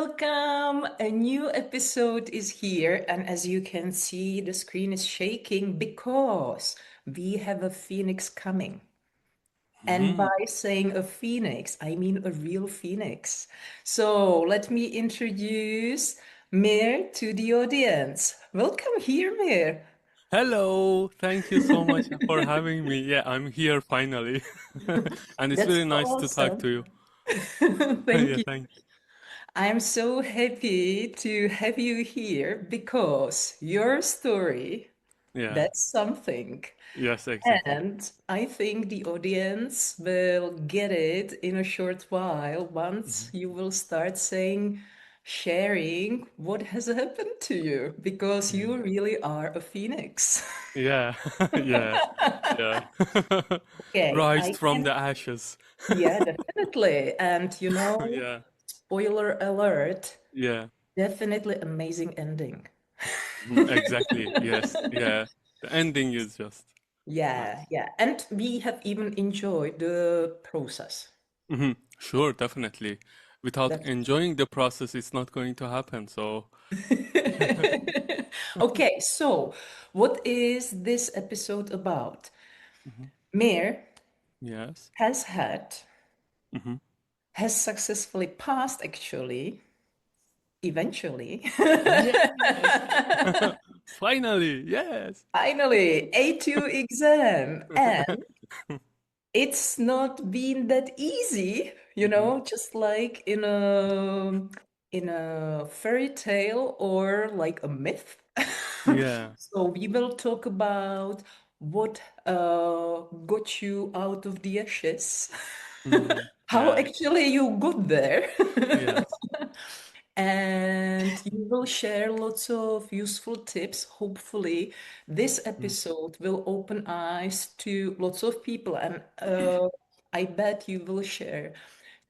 welcome. A new episode is here, and as you can see, the screen is shaking because we have a phoenix coming. And Mhm. by saying a phoenix, I mean a real phoenix. So let me introduce Mir to the audience. Welcome here, Mir. Hello, thank you so much for having me. Yeah, I'm here finally. And it's That's really nice to talk awesome. to you. Thank Yeah, you. thank I'm so happy to have you here because your story, Yeah, that's something. yes, exactly. And I think the audience will get it in a short while once Mhm. you will start saying, sharing what has happened to you, because Yeah, you really are a phoenix. yeah, yeah, yeah. Okay, Rise I from can, the ashes. yeah, definitely. And Yeah, spoiler alert, yeah, definitely amazing ending. exactly. Yes, yeah. The ending is just Yeah, nice. yeah. And we have even enjoyed the process. Sure, definitely. Without That's enjoying the process, it's not going to happen. So, okay, so what is this episode about? Mhm. Mir Yes. has had, Mhm. has successfully passed actually, eventually, Yes. Finally, yes. finally, A2 exam. And it's not been that easy, Mhm. just like in a fairy tale or like a myth. Yeah. So we will talk about what got you out of the ashes, how Yeah. actually you got there. Yes. And you will share lots of useful tips. Hopefully, this Mm, episode will open eyes to lots of people, and I bet you will share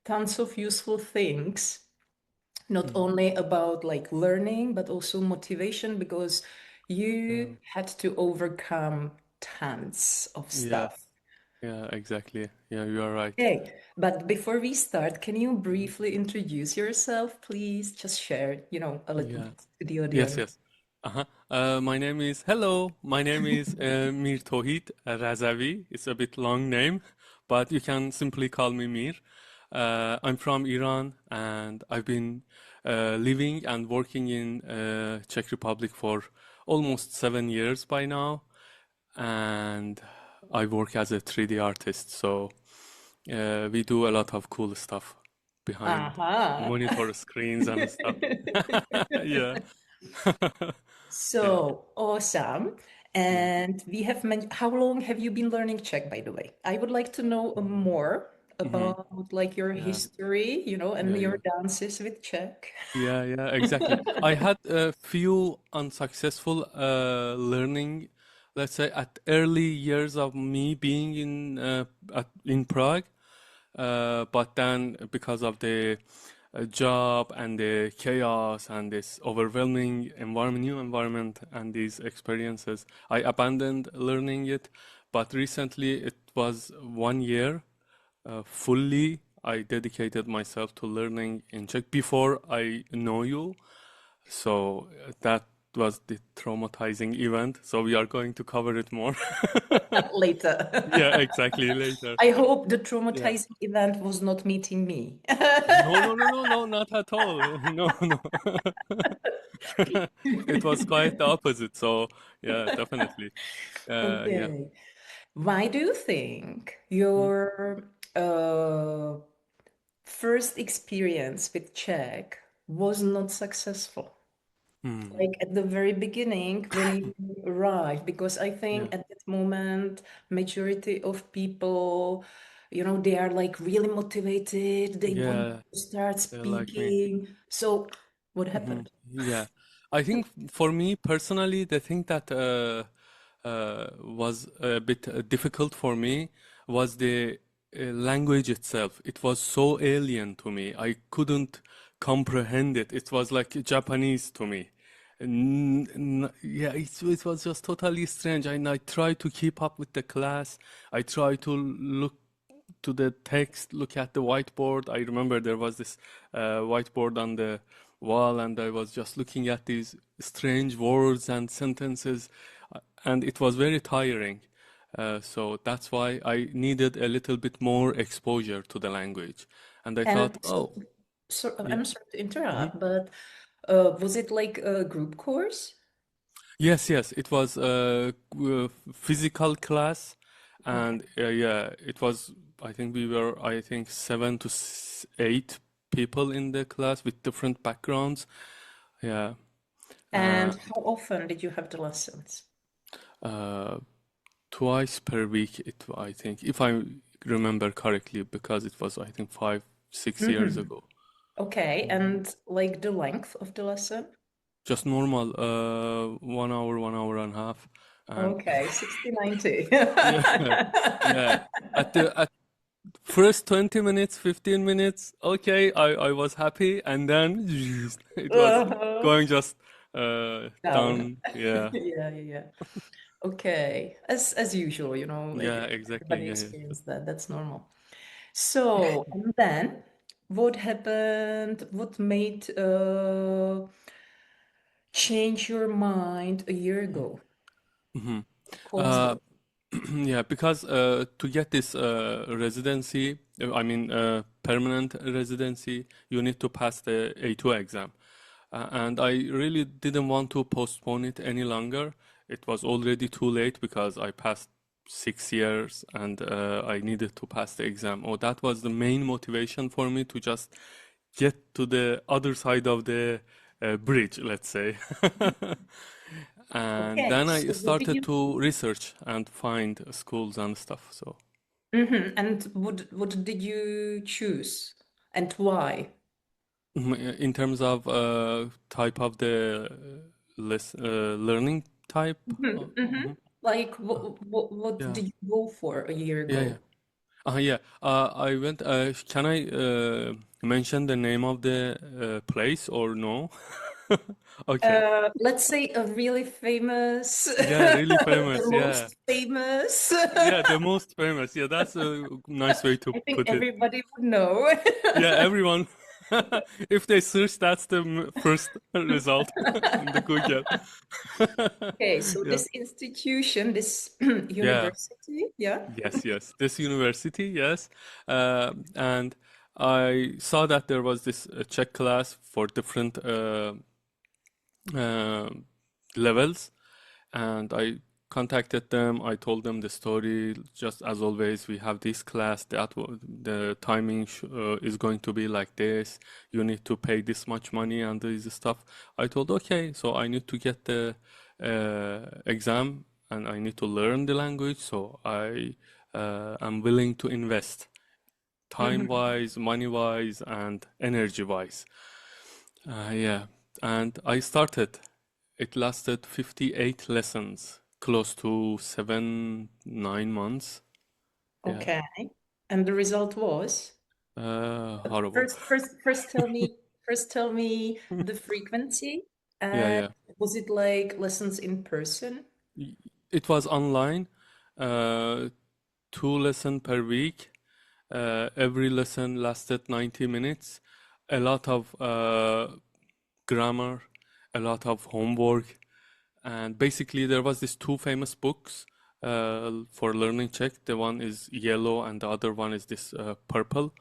tons of useful things, not mm, only about like learning, but also motivation, because you Yeah. had to overcome tons of Yeah. stuff. Yeah. Exactly. Yeah. You are right. Okay, but before we start, can you Mhm. briefly introduce yourself, please? Just share, a little Yeah. bit to the Yes. audience. Yes. Uh-huh. My name is Hello. My name is Mir Razavi. It's a bit long name, but you can simply call me Mir. I'm from Iran, and I've been living and working in Czech Republic for almost 7 years by now. And I work as a 3D artist, so we do a lot of cool stuff behind Uh-huh. monitor screens and stuff. Yeah. Yeah. So awesome. Yeah. And we have mentioned, how long have you been learning Czech, by the way? I would like to know more hmm about like your Yeah. history, and Yeah. your Yeah. dances with Czech. Yeah. Yeah. Exactly. I had a few unsuccessful learning, let's say, at early years of me being in Prague. But then, because of the job and the chaos and this overwhelming environment, new environment, and these experiences, I abandoned learning it. But recently, it was 1 year fully. I dedicated myself to learning in Czech before I know you. So that was the traumatizing event. So we are going to cover it more. Yeah, Later. exactly. Later. I hope the Yeah. traumatizing event was not meeting me. No, no, no, no, no, not at all. No, no. It was quite the opposite. So, yeah, definitely. Yeah. Okay. Why do you think Mhm. your first experience with Czech was not successful? Hmm. Like at the very beginning when you arrived, because I Yeah. think at that moment, majority of people, they are like really motivated. They want Yeah. to start They're like me. speaking. So what Hmm. happened? Yeah. I think for me personally, the thing that was a bit difficult for me was the language itself. It was so alien to me. I couldn't comprehend it. It was like Japanese to me. Yeah, it was just totally strange. And I tried to keep up with the class. I tried to look to the text, look at the whiteboard. I remember there was this whiteboard on the wall, and I was just looking at these strange words and sentences, and it was very tiring. So that's why I needed a little bit more exposure to the language. And I And thought, so, oh, yeah. I'm sorry to Mhm. interrupt, but was it like a group course? Yes, yes, it was a physical class, Okay. and yeah, it was. I think we were, I think, seven to eight people in the class with different backgrounds. Yeah, And uh, how often did you have the lessons? uh, twice per week. I think, if I remember correctly, because it was, I think, 6 years Hmm. ago. Okay, Mhm. and like the length of the lesson? Just normal, 1 hour, 1 hour and a half, and Okay, 60, 90. yeah, yeah. At first 20 minutes, 15 minutes, okay, I was happy, and then it was Uh-huh. going just Down. down. Yeah, Yeah, yeah, yeah. Okay. As usual, yeah, exactly. everybody Yeah, yeah. experienced that. That's normal. So, and then what happened? What made change your mind a year ago? Mhm. What caused Uh, it? yeah, because to get this residency, I mean permanent residency, you need to pass the A2 exam. And I really didn't want to postpone it any longer. It was already too late because I passed 6 years, and I needed to pass the exam. Oh, that was the main motivation for me to just get to the other side of the bridge, let's say. And Okay, then I so what did started you to research and find schools and stuff. So, And what did you choose and why? in terms of type of the learning type, mhm. Like what Yeah, did you go for a year yeah, yeah. ago? Yeah. I went. Can I mention the name of the place or no? Okay. Let's say a really famous, Yeah, really the famous. Yeah. most famous. Yeah, the most famous. Yeah, that's a nice way to I think put it. everybody would know. Yeah, everyone. If they search, that's the first result in the Google. Okay, so Yeah. this institution, this Yeah. university, yeah. Yes, yes. This university, yes. And I saw that there was this Czech class for different uh, levels, and I contacted them. I told them the story. Just as always, we have this class. The timing is going to be like this. You need to pay this much money and this stuff. I told, okay, so I need to get the exam, and I need to learn the language. So I am willing to invest time Mhm. wise, money wise, and energy wise. Yeah, and I started. It lasted 58 lessons, close to 9 months. Yeah, Okay. And the result was? horrible. First tell me the frequency. Yeah, And yeah. was it like lessons in person? Y- It was online, uh, 2 lesson per week. Every lesson lasted 90 minutes. A lot of grammar, a lot of homework, and basically there was these two famous books for learning Czech. The one is yellow, and the other one is this purple.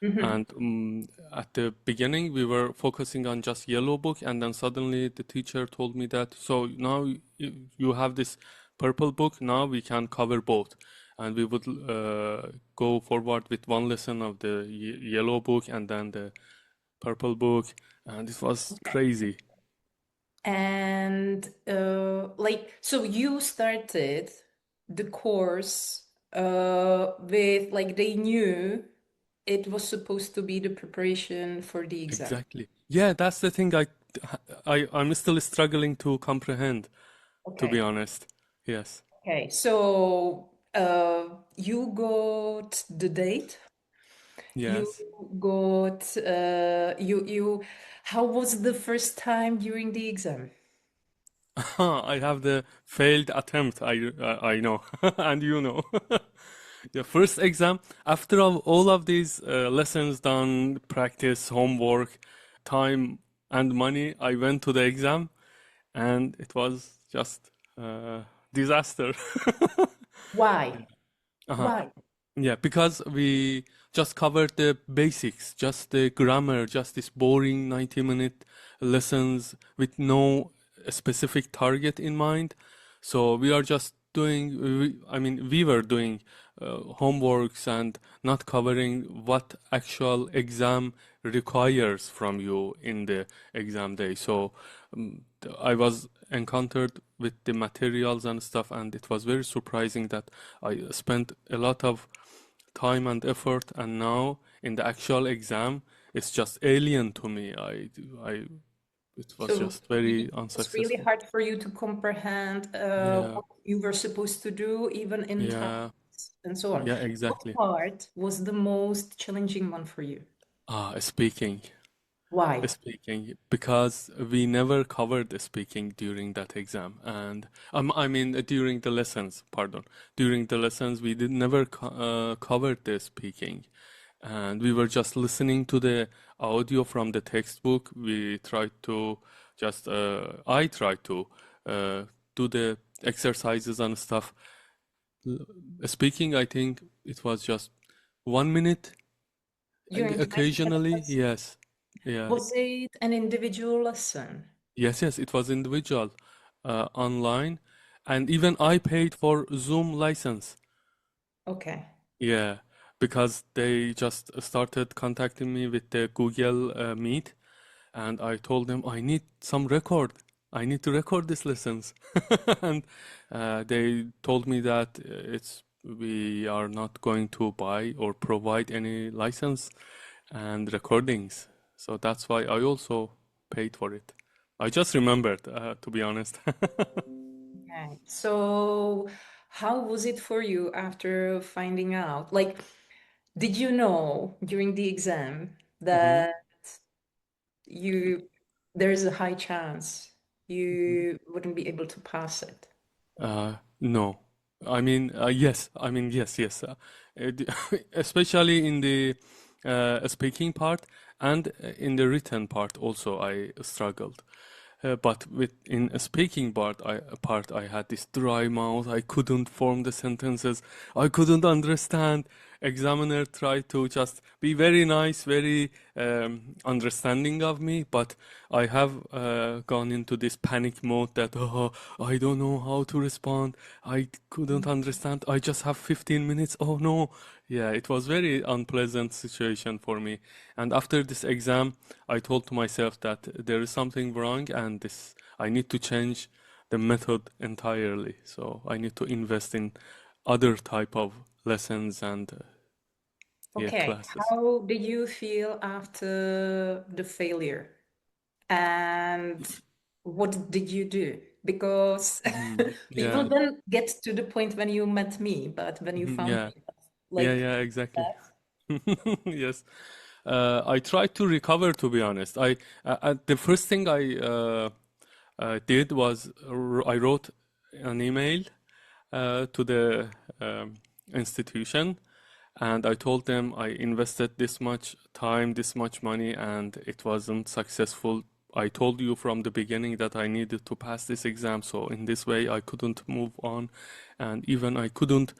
Hmm. And at the beginning, we were focusing on just yellow book, and then suddenly the teacher told me that, so now you have this purple book. Now we can cover both, and we would go forward with one lesson of the yellow book and then the purple book, and it was Okay. crazy. And like, so you started the course with like they knew it was supposed to be the preparation for the exam. Exactly. Yeah, that's the thing. I'm still struggling to comprehend, to be Okay. honest. Yes. Okay. So you got the date. You Yes. got you how was the first time during the exam? I have the failed attempt. I know, and you know. the first exam, after all of these lessons done, practice, homework, time, and money, I went to the exam, and it was just disaster. Why? Uh-huh. Why? Yeah, because we just covered the basics, just the grammar, just this boring 90-minute lessons with no specific target in mind. So we are just doing, I mean, we were doing homeworks and not covering what actual exam requires from you in the exam day. So I was encountered with the materials and stuff, and it was very surprising that I spent a lot of time and effort, and now in the actual exam, it's just alien to me. It was So just very it's really unsuccessful. hard for you to comprehend Yeah, what you were supposed to do, even in time yeah, and so on. yeah, What exactly. part was the most challenging one for you? Speaking. Why? Speaking, because we never covered the speaking during that exam, and I mean during the lessons, pardon. During the lessons, we did never covered the speaking, and we were just listening to the audio from the textbook. We tried to just, I tried to do the exercises and stuff. Speaking, I think it was just 1 minute, During the 90-minute occasionally, lesson? yes. Yeah. Was it an individual lesson? Yes, yes, it was individual, online, and even I paid for Zoom license. Okay. Yeah, because they just started contacting me with the Google Meet, and I told them I need some record. I need to record these lessons, and they told me that we are not going to buy or provide any license and recordings. So that's why I also paid for it. I just remembered, to be honest. Okay. So how was it for you after finding out? Like, did you know during the exam hmm that you there's a high chance you wouldn't be able to pass it? No. I mean, yes. I mean, yes, yes. Especially in the speaking part and in the written part also, I struggled. But with in a speaking part, I had this dry mouth. I couldn't form the sentences. I couldn't understand. Examiner tried to just be very nice, very understanding of me, but I have gone into this panic mode that, oh, I don't know how to respond. I couldn't understand. I just have 15 minutes. Oh no. Yeah, it was very unpleasant situation for me. And after this exam, I told to myself that there is something wrong, and this I need to change the method entirely. So I need to invest in other type of lessons and yeah, Okay, classes. how did you feel after the failure? And what did you do? Because you will Yeah. then get to the point when you met me, but when you found Yeah. me, Yeah, like yeah, exactly. that. Yes. I tried to recover, to be honest. The first thing I did was I wrote an email to the institution, and I told them I invested this much time, this much money, and it wasn't successful. I told you from the beginning that I needed to pass this exam, so in this way I couldn't move on, and even I couldn't,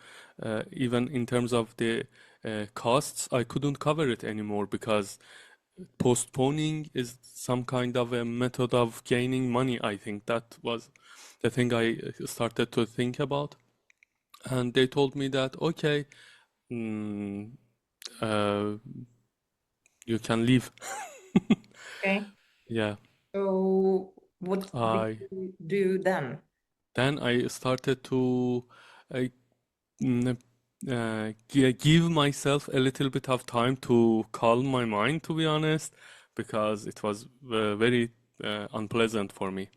even in terms of the costs, I couldn't cover it anymore because postponing is some kind of a method of gaining money. I think that was the thing I started to think about. And they told me that, okay, mm, uh, you can leave. Okay. Yeah. So what did I you do then? Then I started to uh, mm, give myself a little bit of time to calm my mind, to be honest, because it was very unpleasant for me.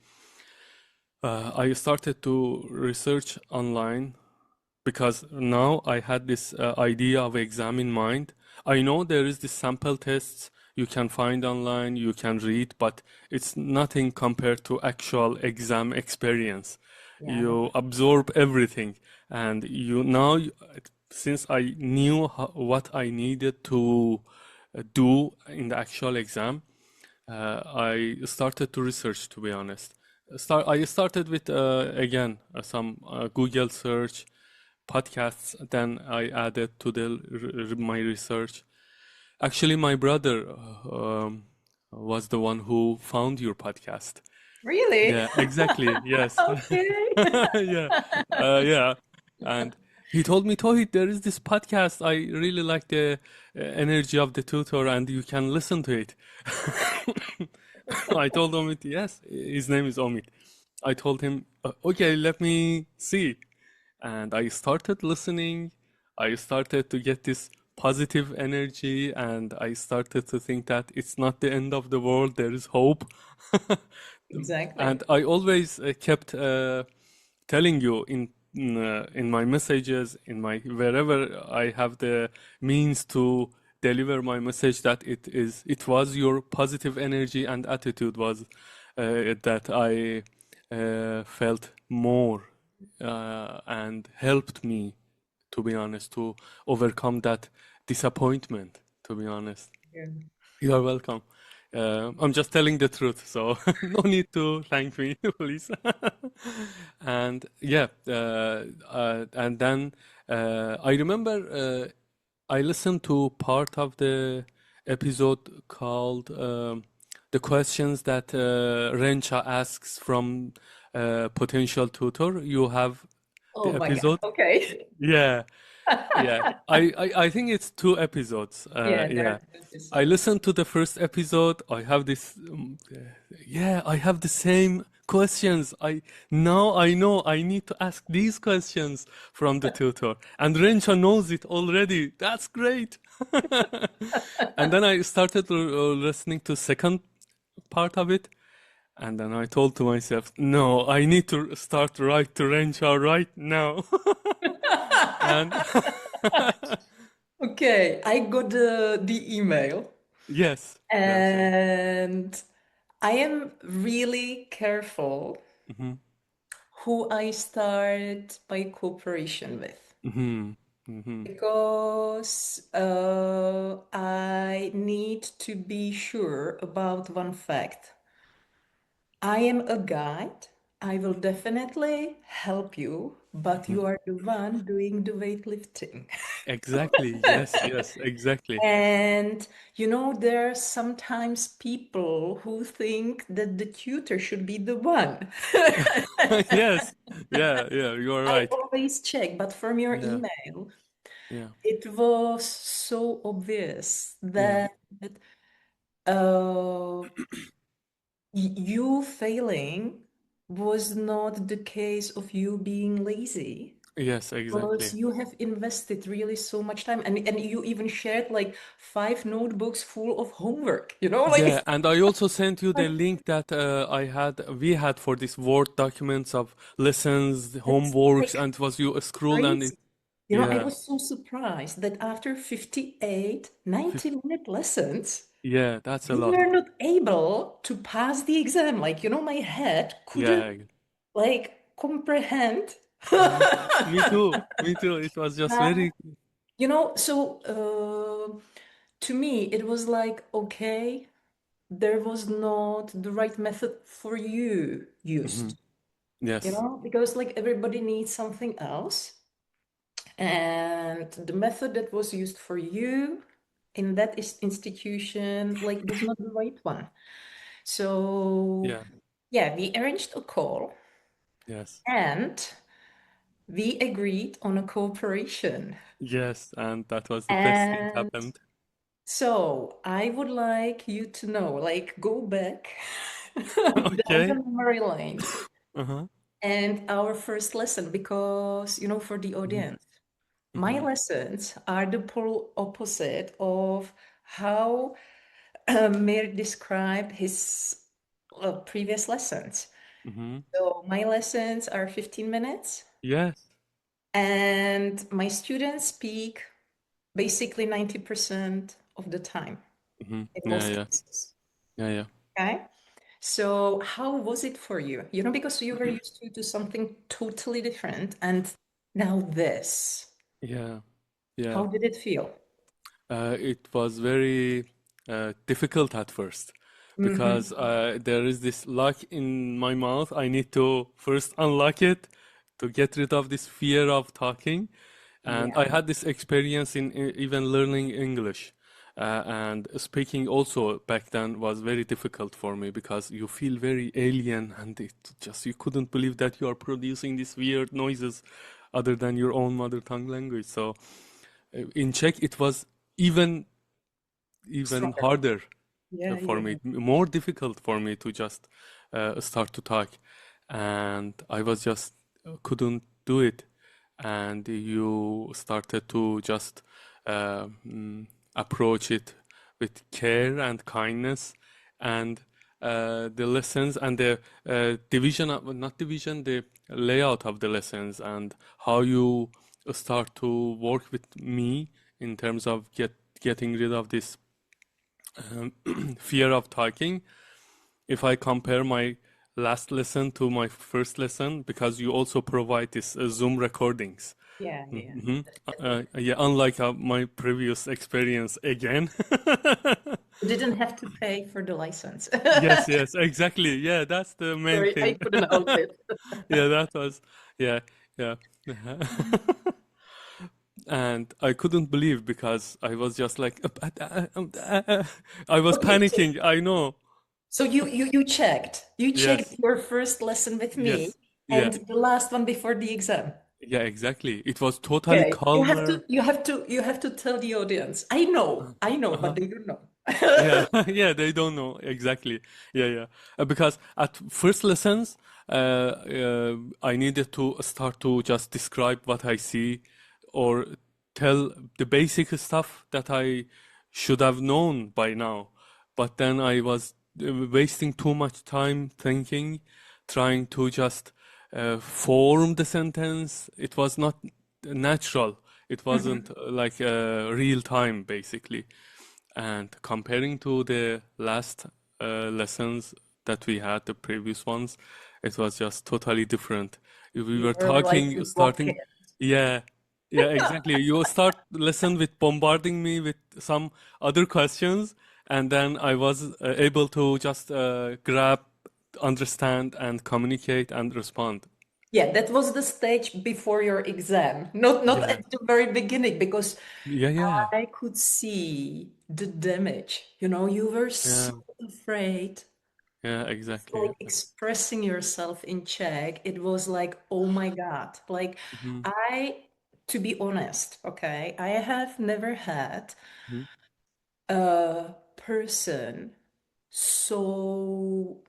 I started to research online because now I had this idea of exam in mind. I know there is this sample tests you can find online, you can read, but it's nothing compared to actual exam experience. Yeah, You absorb everything, and since I knew what I needed to do in the actual exam, I started to research, to be honest. I started with again some Google search, podcasts. Then I added to my research. Actually, my brother was the one who found your podcast. Really? Yeah, exactly. Yes. Okay. Yeah. Yeah. And he told me, Tohit, there is this podcast. I really like the energy of the tutor, and you can listen to it. I told Omid, yes, his name is Omid. I told him, okay, let me see. And I started listening. I started to get this positive energy, and I started to think that it's not the end of the world, there is hope. Exactly. And I always kept telling you in my messages, in my wherever I have the means to deliver my message, that it was your positive energy and attitude was that I felt more and helped me, to be honest, to overcome that disappointment, to be honest. Yeah. You are welcome. I'm just telling the truth, so no need to thank me, please. And yeah, and then I remember I listened to part of the episode called "The Questions That Renča Asks from Potential Tutor." You have Oh the my God. episode? Okay. Yeah, yeah. I think it's two episodes. Yeah, there are Yeah. two I episodes. listened to the first episode. I have this, yeah, I have the same questions. Now I know I need to ask these questions from the tutor. And Rencha knows it already. That's great. And then I started listening to second part of it. And then I told to myself, no, I need to start write to Rencha right now. And Okay, I got the email, yes, yes. and I am really careful Hmm. who I start my cooperation with, Hmm. Hmm. because I need to be sure about one fact. I am a guide. I will definitely help you, but Hmm. you are the one doing the weightlifting. Exactly. Yes, yes, exactly. And there are sometimes people who think that the tutor should be the one. Yes. Yeah, yeah, you are I right. always check, but from your Yeah, email, yeah, it was so obvious yeah. that uh, you failing was not the case of you being lazy. Yes, Because exactly. you have invested really so much time, and you even shared like 5 notebooks full of homework, Yeah, like and I also sent you the like, link that we had for this Word documents of lessons, that's homeworks, like and it was you scroll and it, crazy. I yeah, was so surprised that after 58, 90-minute lessons, yeah, that's a you lot. were not able to pass the exam. Like, my head couldn't Yeah. like comprehend. Mhm. Me too. Me too. It was just How, very, so to me, it was like, okay, there was not the right method for you mhm. used, Yes. because like everybody needs something else. And the method that was used for you in that institution, like, was not the right one. So, Yeah. yeah, we arranged a call Yes. and we agreed on a cooperation. Yes. And that was the best thing And happened. so I would like you to know, like, go back down the Okay. memory lane Uh-huh. and our first lesson, because, for the Hmm. audience, my Hmm. lessons are the polar opposite of how Mir described his previous lessons. Hmm. So my lessons are 15 minutes, Yes. and my students speak basically 90% of the time Hmm. in Yeah, most yeah. cases. Yeah, yeah. Okay. So how was it for you? Because you were used to something totally different, and now this. Yeah. Yeah. How did it feel? It was very difficult at first because Mm-hmm. there is this lock in my mouth. I need to first unlock it to get rid of this fear of talking. And Yeah. I had this experience in even learning English. And speaking also back then was very difficult for me because you feel very alien and it just you couldn't believe that you are producing these weird noises other than your own mother tongue language. So in Czech it was even even Stronger. harder Yeah, for yeah. me, more difficult for me to just start to talk, and I was just couldn't do it. And you started to just approach it with care and kindness, and the lessons and the division of, not division, the layout of the lessons and how you start to work with me in terms of getting rid of this um, fear of talking. If I compare my last lesson to my first lesson, because you also provide this Zoom recordings. Yeah, yeah. Mhm. That's good. Yeah, unlike my previous experience again. You didn't have to pay for the license. Yes, yes, exactly. Yeah, that's the main Sorry, I thing. couldn't help it. Yeah, that was, yeah, yeah. And I couldn't believe because I was just like, I was Okay, so panicking. I know. you checked Yes, your first lesson with me yes, and yeah, the last one before the exam. yeah, exactly. It was totally Okay, calmer. you have to tell the audience. I know, but Uh-huh. they don't know. Yeah, yeah, they don't know exactly. Yeah, yeah. Because at first lessons, I needed to start to just describe what I see or tell the basic stuff that I should have known by now. But then I was wasting too much time thinking, trying to just form the sentence. It was not natural. It wasn't Mhm. like real time, basically. And comparing to the last lessons that we had, the previous ones, it was just totally different. We You were were like talking, starting, rocket. yeah, yeah, exactly. You start lesson with bombarding me with some other questions, and then I was able to just grab, understand, and communicate and respond. Yeah, that was the stage before your exam, not Yeah, at the very beginning, because yeah, yeah, I could see the damage. You know, you were yeah, so afraid yeah, of exactly. like expressing yourself in Czech. It was like, oh my God. Like Hmm. I, to be honest, okay, I have never had Hmm. a person so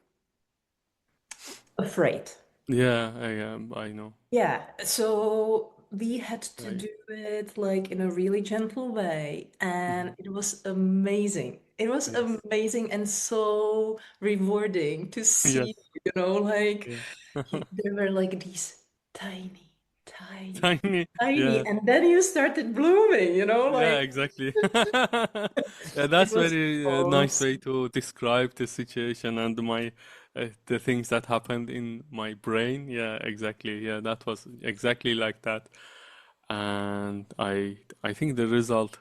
afraid. Yeah, I know. Yeah, so we had to Right. do it like in a really gentle way, Mhm. and it was amazing. It was Yes. amazing and so rewarding to Yes. see, you know, like Yeah. there were like these tiny, tiny, Tiny. tiny, Yeah. and then you started blooming, you know, Yeah, like exactly. Yeah, it that's was very nice way awesome. to describe the situation and my the things that happened in my brain. Yeah, exactly. Yeah, that was exactly like that. And I think the result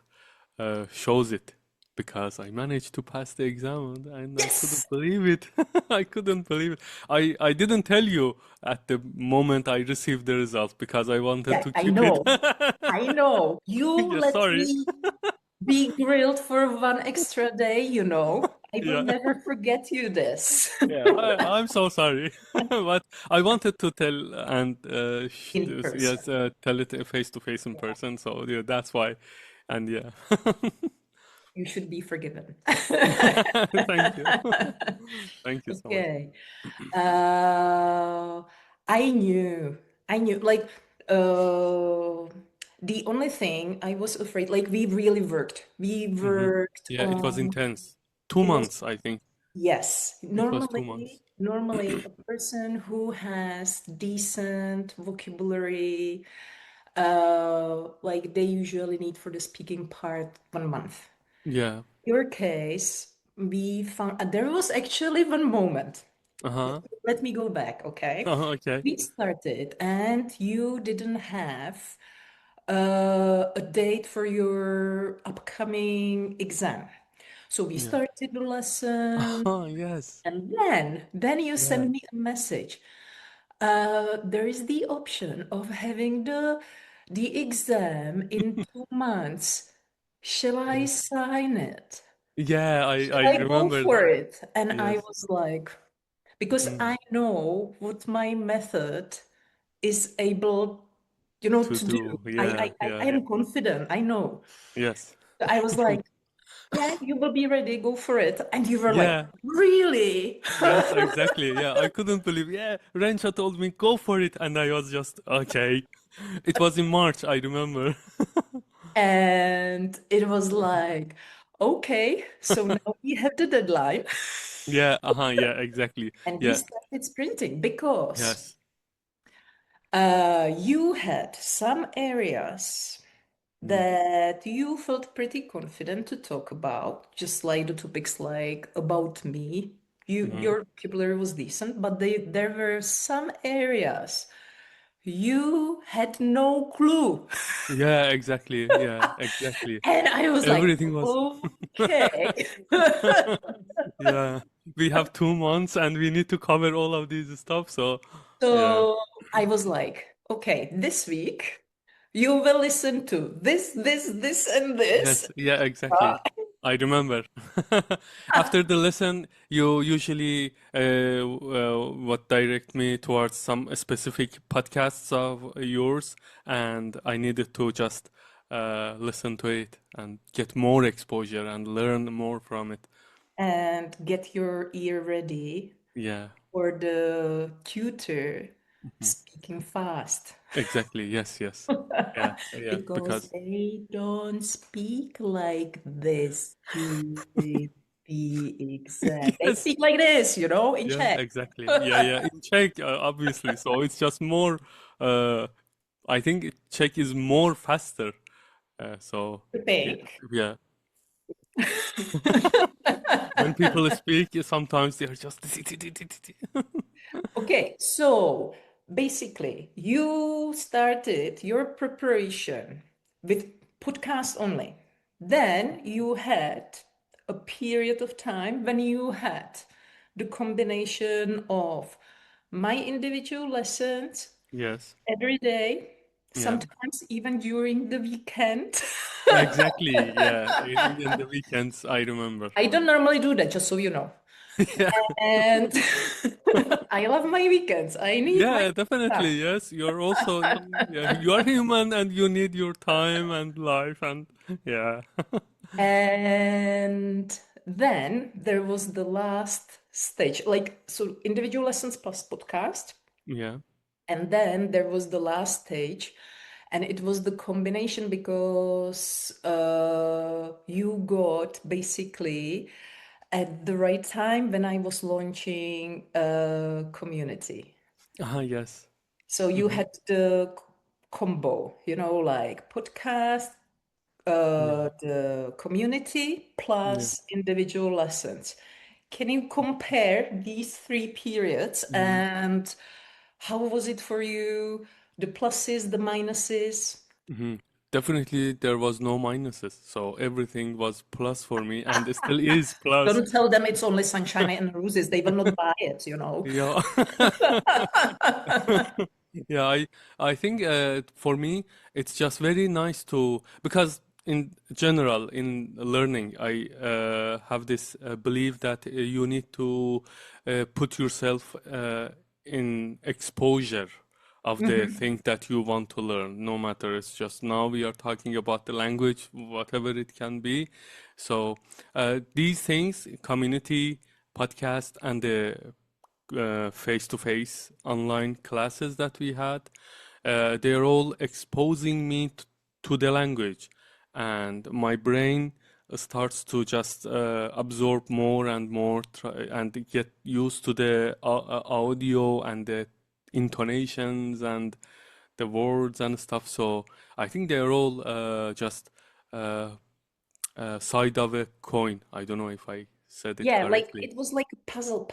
shows it because I managed to pass the exam and I couldn't Yes! believe it. I couldn't believe it. I didn't tell you at the moment I received the result because I wanted Yeah, to I keep it. know. I know. You Yeah, let sorry. me be grilled for one extra day, you know. I will Yeah. never forget you this. Yeah, I'm so sorry, but I wanted to tell and In person. yes, tell it face to face in person. So yeah, that's why, and yeah, You should be forgiven. thank you, thank you so much. Okay. Uh, I knew, I knew, like, uh, the only thing I was afraid, like, we really worked. We Hmm. worked Yeah, it was on, intense. Two it was, months, I think. yes, It was 2 months. normally a person who has decent vocabulary, like they usually need for the speaking part 1 month. Yeah. Your case, we found there was actually one moment. Uh-huh. Let me go back, okay? Okay. We started, and you didn't have a date for your upcoming exam. So we Yeah. started the lesson, Oh, yes. and then you Yeah. send me a message. There is the option of having the exam in 2 months. Shall I Yeah. sign it? Yeah, I Shall I go remember for that. it? And I Yes. was like, because Mm. I know what my method is able, To to do. do. I, Yeah, I, I I yeah. am confident. I know. Yes. So I was like, yeah, you will be ready. Go for it. And you were like, Yeah. really? Yes, exactly. Yeah, I couldn't believe. Yeah, Renča told me go for it, and I was just okay. It was in March, I remember. And it was like, okay, so now we have the deadline. Yeah, yeah, exactly. And we Yeah, started sprinting because yes. you had some areas Mm, that you felt pretty confident to talk about, just like the topics like about me. mhm. Your vocabulary was decent, but there were some areas you had no clue. Yeah, exactly. Yeah, exactly. And I was like, Everything was. okay. Yeah, we have 2 months and we need to cover all of these stuff. So, yeah. So I was like, okay, this week you will listen to this, and this. Yes, yeah, exactly. Uh, I remember. After the lesson, you usually what direct me towards some specific podcasts of yours, and I needed to just listen to it and get more exposure and learn more from it. and get your ear ready Yeah. for the tutor Mhm. speaking fast. Exactly. Yes, yes. Yeah, yeah. Because Because they don't speak like this during the exam. They yes, speak like this, in yeah, Czech. exactly. Yeah, yeah. In Czech, obviously. So it's just more. Uh, I think Czech is more faster. So I yeah, think. yeah. When people speak, sometimes they are just. Okay, so basically, you started your preparation with podcast only. Then you had a period of time when you had the combination of my individual lessons Yes. every day, Yeah. sometimes even during the weekend. Exactly. Yeah. In the weekends, I remember. I don't normally do that, just so you know. Yeah. And I love my weekends. I need my Yeah, time. definitely. Yes, you're also yeah, you are human and you need your time and life and yeah. And then there was the last stage, like, so individual lessons plus podcast. Yeah. And then there was the last stage, and it was the combination because you got basically at the right time when I was launching a community. Yes. So you Hmm. had the combo, like podcast, Yeah. the community Yeah. plus individual lessons. Can you compare these three periods Hmm. and how was it for you? The pluses, the minuses? Hmm. Definitely there was no minuses, so everything was plus for me and it still is plus. Don't tell them it's only sunshine and roses. They will not buy it. Yeah. Yeah, I think for me it's just very nice to because in general in learning I have this belief that you need to put yourself in exposure of the Mhm. thing that you want to learn, no matter it's just now we are talking about the language, whatever it can be. So these things, community, podcast, and the face-to-face online classes that we had, they're all exposing me to the language, and my brain starts to just absorb more and more and get used to the audio and the intonations and the words and stuff. So I think they're all just uh, side of a coin. I don't know if I said it Yeah, like correctly. it was like a puzzle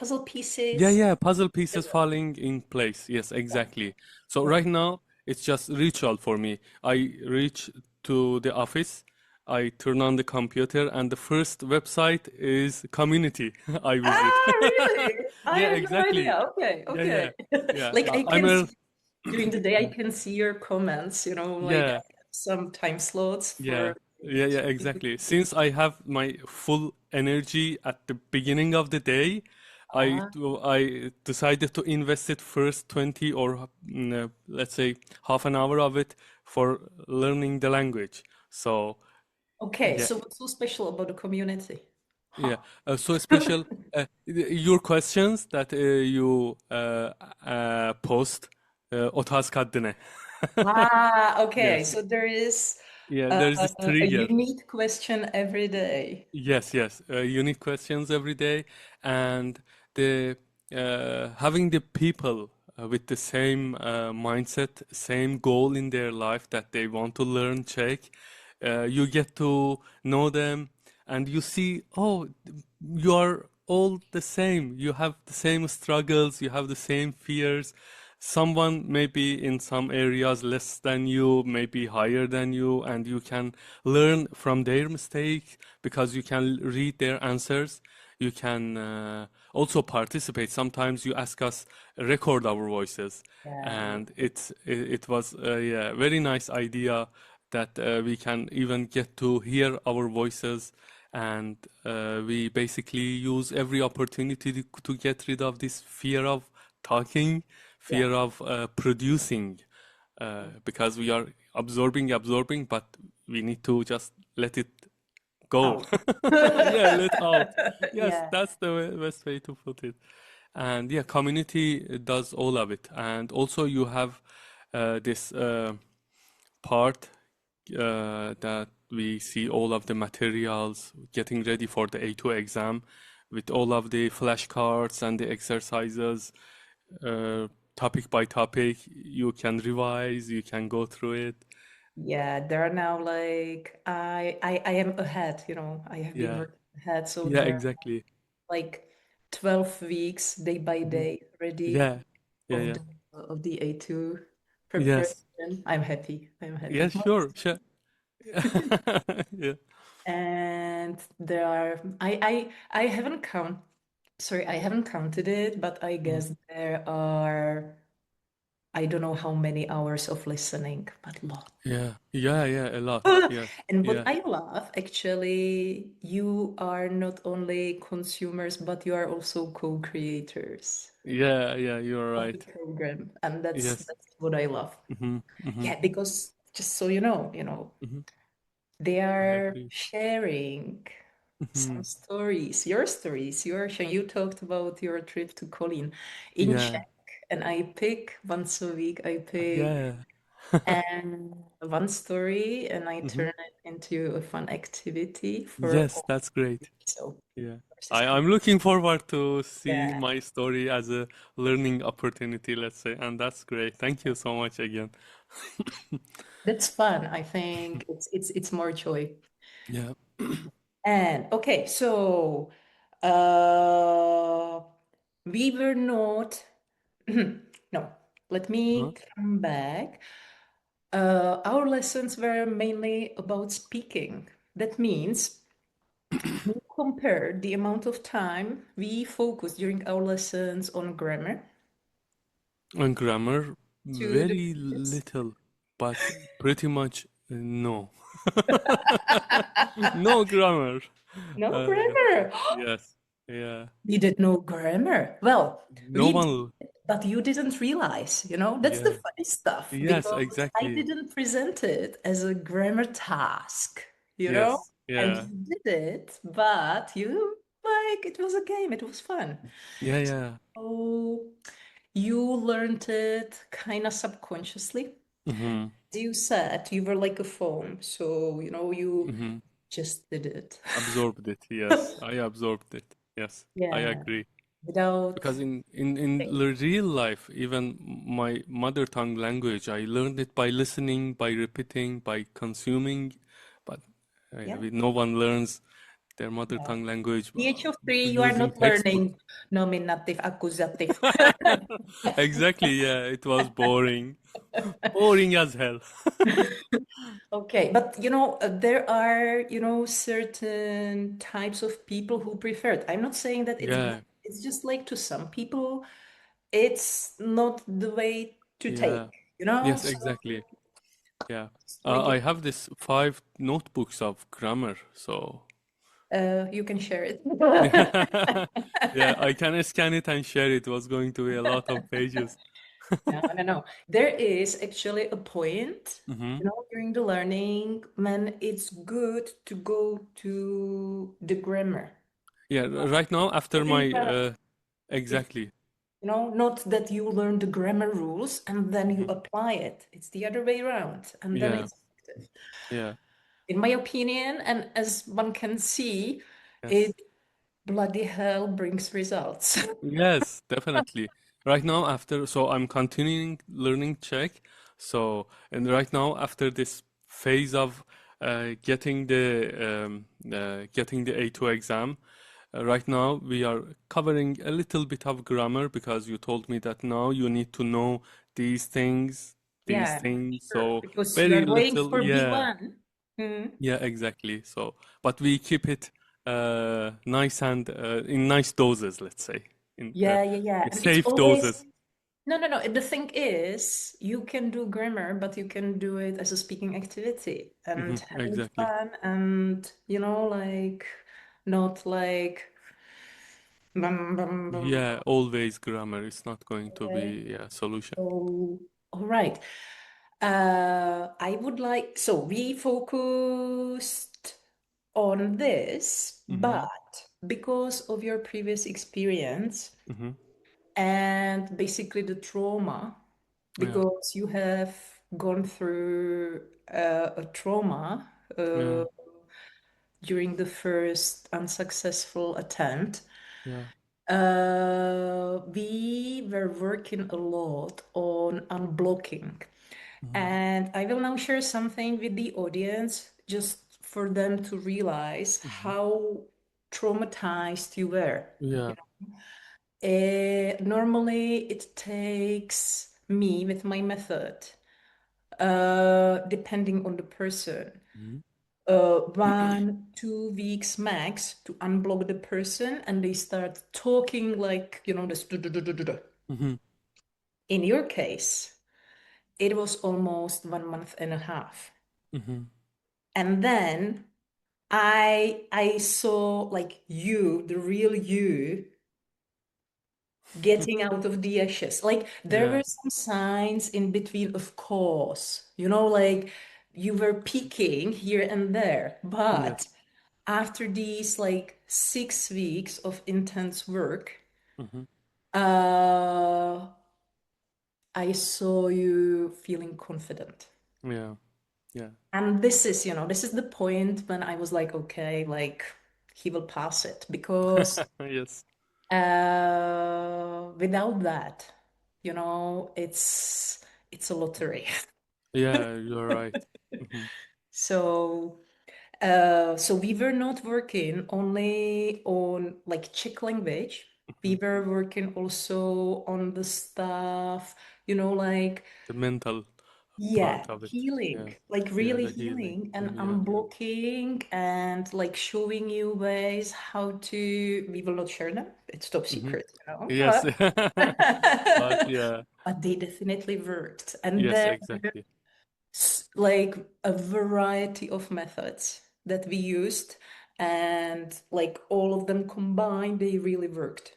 Yeah, pieces. yeah, puzzle pieces falling in place. Yes, exactly. So Yeah. right now, it's just ritual for me. I reach to the office, I turn on the computer, and the first website is community I visit. Ah, really? I Yeah, had no exactly. idea. Okay, Yeah, okay. yeah, yeah. Like I I'm can a see during the day, I can see your comments, like I yeah. have some time slots Yeah, for yeah, yeah, exactly. Since I have my full energy at the beginning of the day, ah, I decided to invest it first 20 or let's say half an hour of it for learning the language. So okay. yeah, So what's so special about the community? yeah. Huh. So special your questions that you post otaz Ah, okay. Yes, So there is yeah. uh, There's this a trigger. unique question every day. Yes, yes. Unique questions every day, and the having the people with the same mindset, same goal in their life that they want to learn Czech. You get to know them, and you see, oh, you are all the same. You have the same struggles. You have the same fears. Someone maybe in some areas less than you, maybe higher than you, and you can learn from their mistakes because you can read their answers. You can also participate. Sometimes you ask us record our voices, Yeah. and it was yeah, very nice idea that we can even get to hear our voices, and we basically use every opportunity to get rid of this fear of talking, Yeah. fear of producing, because we are absorbing, but we need to just let it go. Out. Yeah, let out. Yes, Yeah. that's the best way to put it. And yeah, community does all of it. And also you have this part that we see all of the materials getting ready for the A2 exam with all of the flashcards and the exercises, uh, topic by topic. You can revise, you can go through it. Yeah, there are now like I am ahead, I have been Yeah, working ahead, so yeah, there are exactly. like 12 weeks day by Mhm. day ready Yeah, yeah, of yeah. the A2 Yes, preparation. I'm happy. I'm happy. yes, sure, sure. Yeah. And there are I haven't I haven't counted it, but I Mhm. guess there are I don't know how many hours of listening, but lot. Yeah, yeah, yeah, a lot. Yes, And what yeah, I love, actually, you are not only consumers, but you are also co-creators yeah, yeah, you're of the right. program, and that's Yes. that's what I love. Hmm. Hmm. Yeah, because just so you know, Hmm. they I are agree. sharing Hmm. some stories. You talked about your trip to Colin in Yeah, Czech, and I pick once a week. I pick yeah. and one story and I Hmm. turn it into a fun activity for Yes, all. that's great. So Yeah. yours is I'm looking forward to see yeah, my story as a learning opportunity, let's say, and that's great. Thank you so much again. that's fun. I think it's more joy. Yeah. And okay, so uh we were not no, let Huh? me come back. Our lessons were mainly about speaking. That means we compared the amount of time we focused during our lessons on grammar On grammar, to the very previous. little, but pretty much no. No grammar. No Uh, grammar. yes. Yeah. We did no grammar. Well, No we did, one. but you didn't realize, That's the Yeah. funny stuff Yes, because I exactly. didn't present it as a grammar task, Yes. And Yeah. you did it, but it was a game, it was fun. Yeah, yeah. So you learned it kind of subconsciously. Mm-hmm. You said you were like a phone, so you Mm-hmm. just did it. Absorbed it. Yes, I absorbed it. Yes, I Yeah, agree. without Because in think. the real life, even my mother tongue language, I learned it by listening, by repeating, by consuming. But yeah, Yeah. no one learns their mother Yeah. tongue language The age of 3, you are using not textbook. learning nominative, accusative. Exactly, yeah, it was boring. Boring as hell. Okay, but there are, certain types of people who prefer it. I'm not saying that it's bad. Yeah, It's just like to some people, it's not the way to take, yeah. you know? Yes, So exactly. Yeah. it's like I have this 5 notebooks of grammar, so you can share it. yeah, I can scan it and share it. It was going to be a lot of pages. No, no, no. There is actually a point, Hmm. during the learning when it's good to go to the grammar. Yeah, right now after Very my well. It's, exactly. not that you learn the grammar rules and then you Mhm. apply it. It's the other way around, and then Yeah, it's effective. yeah, In my opinion, and as one can see, yes. it bloody hell brings results. Yes, definitely. Right now, after, so I'm continuing learning Czech. So, and right now, after this phase of getting the A2 exam, right now we are covering a little bit of grammar because you told me that now you need to know these things, these Yeah, things. sure. So Because you very are going little, for yeah. B1. Mhm. Yeah, exactly. So, but we keep it nice and in nice doses, let's say, Yeah, yeah, yeah. in And it's safe always doses. no, no, no. The thing is, you can do grammar, but you can do it as a speaking activity and having Exactly. fun and, like, not like, bum, bum, bum. Yeah, always grammar is not going to Okay. be a solution. So, all right. I would like, so we focused on this, Hmm. but because of your previous experience Hmm. and basically the trauma, Yeah, because you have gone through a trauma yeah, during the first unsuccessful attempt. yeah. We were working a lot on unblocking. Hmm. And I will now share something with the audience just for them to realize Hmm. how traumatized you were. Yeah. Normally, it takes me with my method, depending on the person, Hmm. 1, 2 weeks max to unblock the person, and they start talking like, this. Hmm. In your case, it was almost 1 month and a half. Hmm. And then I saw like you, the real you, getting out of the ashes. Like there Yeah. were some signs in between, of course, like you were peaking here and there. Yes. But after these like 6 weeks of intense work, Hmm. uh, I saw you feeling confident. Yeah. Yeah. And this is the point when I was like, okay, like he will pass it because Yes. without that, it's a lottery. Yeah, you're right. Hmm. So, so we were not working only on like Czech language. Hmm. We were working also on the stuff, like The mental yeah, part of it. healing, Yeah. like Yeah, really the healing. healing and Yeah. unblocking and like showing you ways how to, we will not share them. It's top Hmm. secret, Yes. but But yeah. but they definitely worked. And Yes, there exactly. like a variety of methods that we used and like all of them combined, they really worked.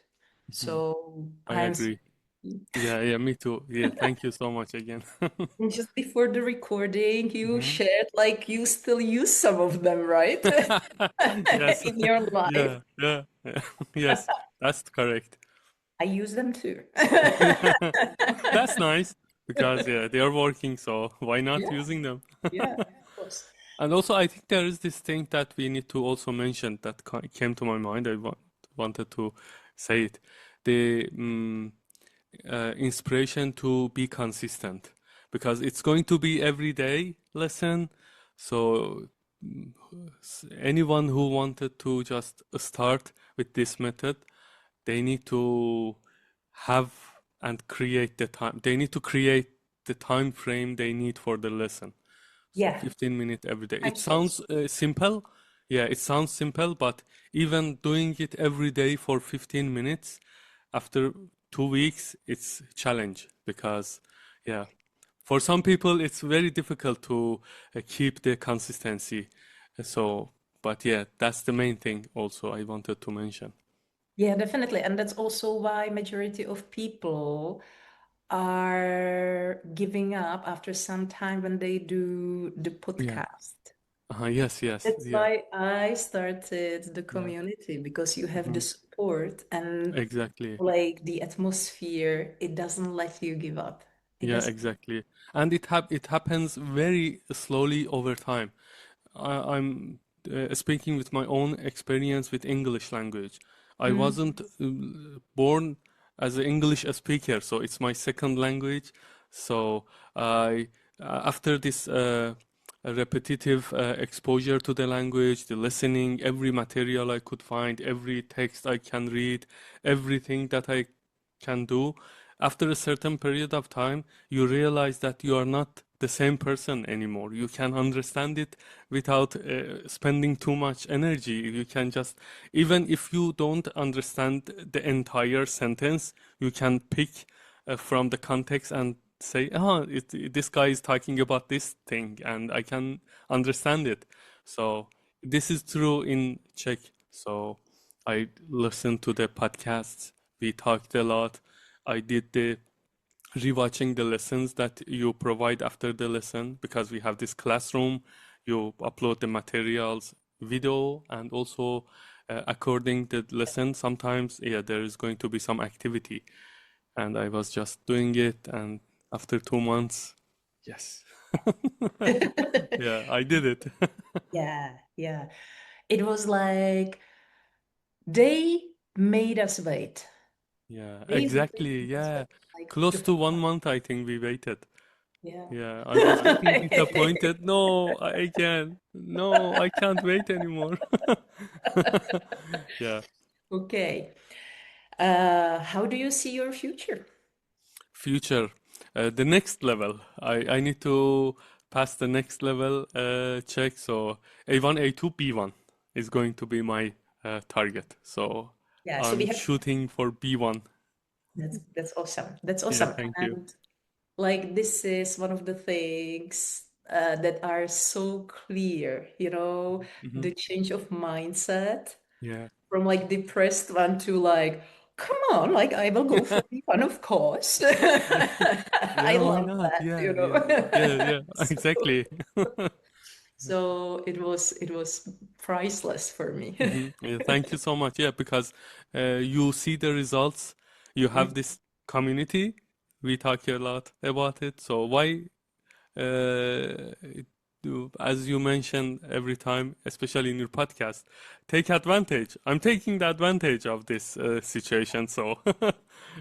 Mhm. So I I'm so agree. happy. Yeah, yeah, me too. Yeah, thank you so much again. And just before the recording, you Hmm. shared like you still use some of them, right? Yes. In your life. Yeah, yeah, yeah. Yes, that's correct. I use them too. That's nice because yeah, they are working, so why not Yeah, using them? yeah, of course. And also, I think there is this thing that we need to also mention that came to my mind. Wanted to say it. The inspiration to be consistent because it's going to be everyday lesson. So anyone who wanted to just start with this method, they need to have and create the time. They need to create the time frame they need for the lesson. So Yeah, 15 minutes every day. time It slots. sounds simple. Yeah, it sounds simple, but even doing it every day for 15 minutes after 2 weeks, it's a challenge because, yeah, for some people it's very difficult to keep the consistency. So, but yeah, that's the main thing also I wanted to mention. Yeah, definitely. And that's also why majority of people are giving up after some time when they do the Yeah. podcast. Yes, yes, That's yeah, why I started the yeah. community because you have the Mhm. support and Exactly. like the atmosphere, it doesn't let you give up. It Yeah, doesn't. exactly. And it happens very slowly over time. I'm speaking with my own experience with English language. I Mm. wasn't born as an English speaker, so it's my second language. So I, after this repetitive exposure to the language, the listening, every material I could find, every text I can read, everything that I can do, after a certain period of time, you realize that you are not the same person anymore. You can understand it without spending too much energy. You can just, even if you don't understand the entire sentence, you can pick from the context and say, oh, this guy is talking about this thing, and I can understand it. So this is true in Czech. So I listened to the podcasts. We talked a lot. I did the rewatching the lessons that you provide after the lesson because we have this classroom. You upload the materials, video, and also according the lesson, sometimes yeah, there is going to be some activity. And I was just doing it, and after 2 months, yes, yeah, I did it. Yeah, yeah. It was like they made us wait. Yeah, They really exactly. made us Yeah, wait. Like close the to 1 month, I think we waited. yeah. Yeah, I was getting disappointed. No, I can't. No, I can't wait anymore. Yeah, Okay. How do you see your future? future, the next level. I need to pass the next level check. So A1, A2, B1 is going to be my target. So Yeah, so we I'm have shooting for B1. that's awesome. That's Yeah, awesome. thank you. And like this is one of the things that are so clear, Hmm. the change of mindset Yeah. from like depressed one to like, come on, like I will go for the fun, of course. Yeah, I yeah, why love not? that, Yeah, yeah, yeah, yeah, So, exactly. so it was priceless for me. Yeah, thank you so much. Yeah, because you see the results, you have this community. We talk a lot about it. So why, as you mentioned every time, especially in your podcast, take advantage. I'm taking the advantage of this situation. So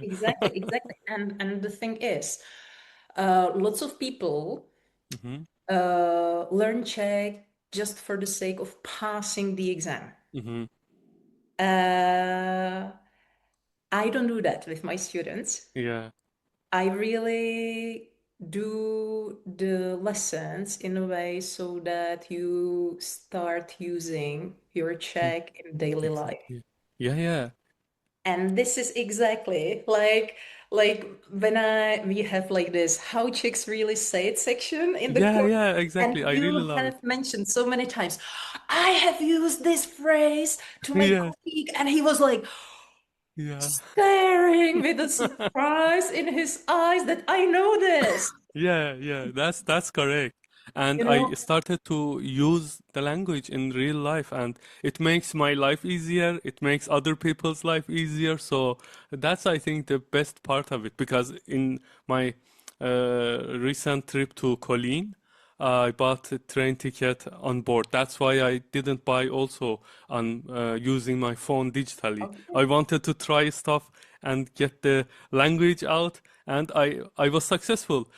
Exactly, exactly. And the thing is, lots of people Mhm, learn Czech just for the sake of passing the exam. mhm, Uh, I don't do that with my students. yeah, I really do the lessons in a way so that you start using your mm, Czech in daily life. exactly. Yeah, yeah, And this is exactly like when we have like this how chicks really say it section in the yeah, course, yeah, and exactly. I really you love it. have mentioned so many times, I have used this phrase to my Yes, colleague, and he was like yeah. staring with a surprise in his eyes that I know this, Yeah, yeah, that's correct. And you I know. started to use the language in real life, and it makes my life easier. It makes other people's life easier. So that's, I think, the best part of it. Because in my recent trip to Kolin, I bought a train ticket on board. That's why I didn't buy also on using my phone digitally. Okay. I wanted to try stuff and get the language out, and I was successful.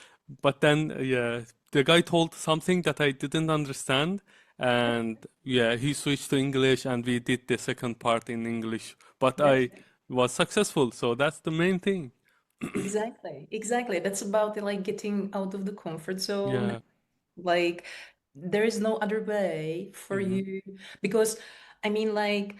But then, yeah, the guy told something that I didn't understand, and yeah, he switched to English, and we did the second part in English. But That's I was successful, so that's the main thing. Exactly. Exactly. That's about like getting out of the comfort zone. Yeah. Like there is no other way for Hmm. you because I mean like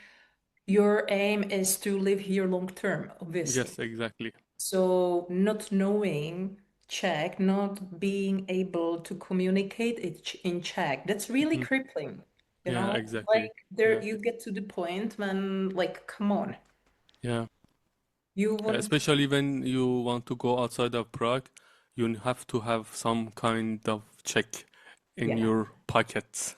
your aim is to live here long term, obviously. Yes, exactly. So not knowing Czech, not being able to communicate it in Czech, that's really Hmm. crippling, you Yeah, know? exactly. Like there Yeah. you get to the point when like come on, Yeah. you want Especially when you want to go outside of Prague, you have to have some kind of check in yeah, your pockets.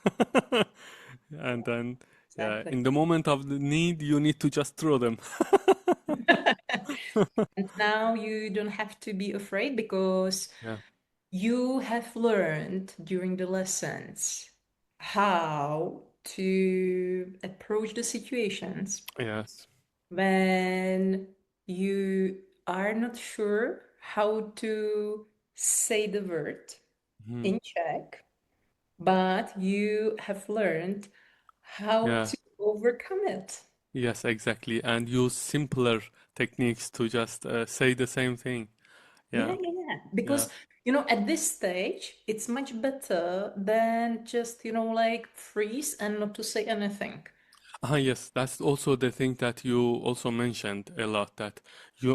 And then, yeah, exactly. in the moment of the need, you need to just throw them. And now you don't have to be afraid because Yeah. you have learned during the lessons how to approach the situations Yes. when you are not sure how to say the word Mhm. in Czech, but you have learned how Yeah. to overcome it. Yes, exactly. And use simpler techniques to just say the same thing. Yeah, Yeah. yeah, yeah. Yeah. Because, at this stage, it's much better than just, like freeze and not to say anything. Ah, yes, that's also the thing that you also mentioned a lot that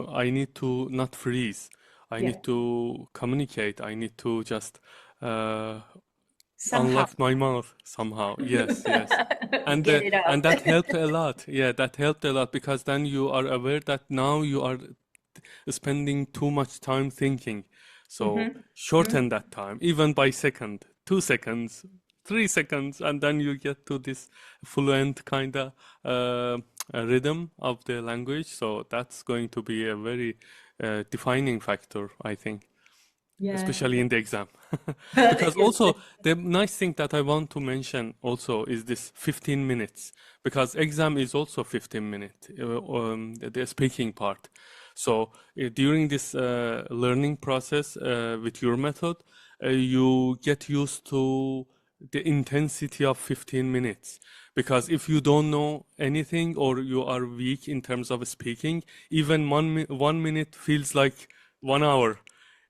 I need to not freeze. I Yeah, need to communicate. I need to just uh, somehow. unlock my mouth somehow. Yes, yes. Get it And out. that helped a lot. Yeah, that helped a lot because then you are aware that now you are spending too much time thinking. So Hmm. shorten that time, even by second, 2 seconds, 3 seconds, and then you get to this fluent kind of rhythm of the language. So that's going to be a very defining factor, I think, Yeah. especially in the exam. Because Yes. also the nice thing that I want to mention also is this 15 minutes because exam is also 15 minutes, the speaking part. So during this learning process with your method, you get used to the intensity of 15 minutes because if you don't know anything or you are weak in terms of speaking, even 1 minute feels like 1 hour,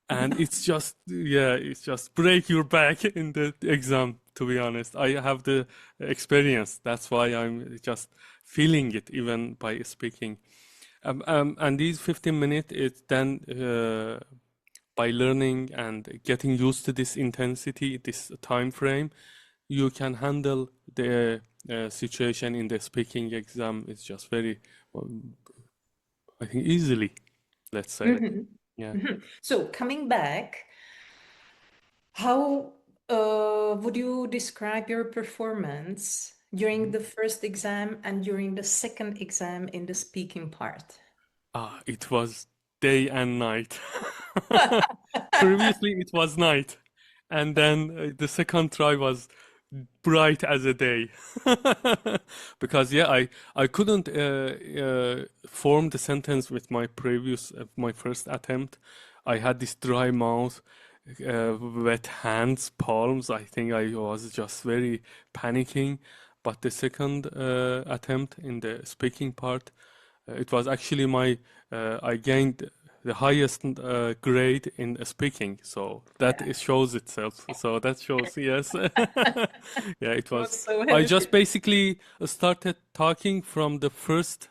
and it's just, yeah, it's just break your back in the exam, to be honest. I have the experience, that's why I'm just feeling it even by speaking. And these 15 minutes is then by learning and getting used to this intensity, this time frame, you can handle the situation in the speaking exam. It's just very, um, I think, easily, let's say. Mhm. Yeah. Mhm. So coming back, how would you describe your performance during the first exam and during the second exam in the speaking part? Ah, it was day and night. Previously, it was night, and then the second try was bright as a day. Because yeah, I couldn't form the sentence with my first attempt. I had this dry mouth, wet hands, palms. I think I was just very panicking. But the second attempt in the speaking part, it was actually I gained the highest grade in speaking, so that Yeah. it shows itself. So that shows, yes. Yeah, it I was was. so I happy for just you. basically started talking from the first